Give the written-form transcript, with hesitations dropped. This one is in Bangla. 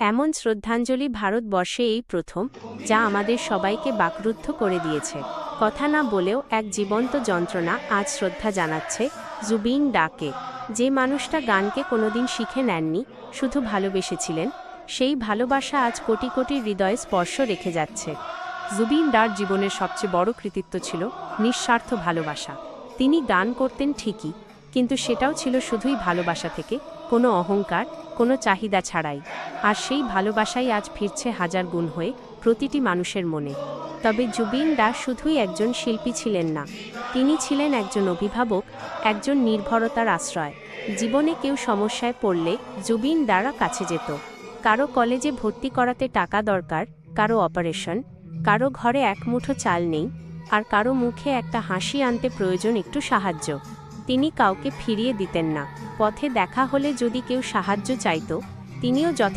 এমন শ্রদ্ধাঞ্জলি ভারতবর্ষে এই প্রথম, যা আমাদের সবাইকে বাকরুদ্ধ করে দিয়েছে। কথা না বলেও এক জীবন্ত যন্ত্রণা আজ শ্রদ্ধা জানাচ্ছে জুবিন ডাকে। যে মানুষটা গানকে কোনোদিন শিখে নেননি, শুধু ভালোবেসেছিলেন, সেই ভালোবাসা আজ কোটি কোটি হৃদয়ে স্পর্শ রেখে যাচ্ছে। জুবিন দার জীবনের সবচেয়ে বড় কৃতিত্ব ছিল নিঃস্বার্থ ভালোবাসা। তিনি গান করতেন ঠিকই, কিন্তু সেটাও ছিল শুধুই ভালোবাসা থেকে, কোনো অহংকার, কোনো চাহিদা ছাড়াই। আর সেই ভালোবাসাই আজ ফিরছে হাজার গুণ হয়ে প্রতিটি মানুষের মনে। তবে জুবিন দা শুধুই একজন শিল্পী ছিলেন না, তিনি ছিলেন একজন অভিভাবক, একজন নির্ভরতার আশ্রয়। জীবনে কেউ সমস্যায় পড়লে জুবিন দারা কাছে যেত। কারো কলেজে ভর্তি করাতে টাকা দরকার, কারো অপারেশন, কারো ঘরে এক মুঠো চাল নেই, আর কারো মুখে একটা হাসি আনতে প্রয়োজন একটু সাহায্য। তিনি কাউকে ফিরিয়ে দিতেন না। পথে দেখা হলে যদি কেউ সাহায্য চাইত, তিনিও যথেষ্ট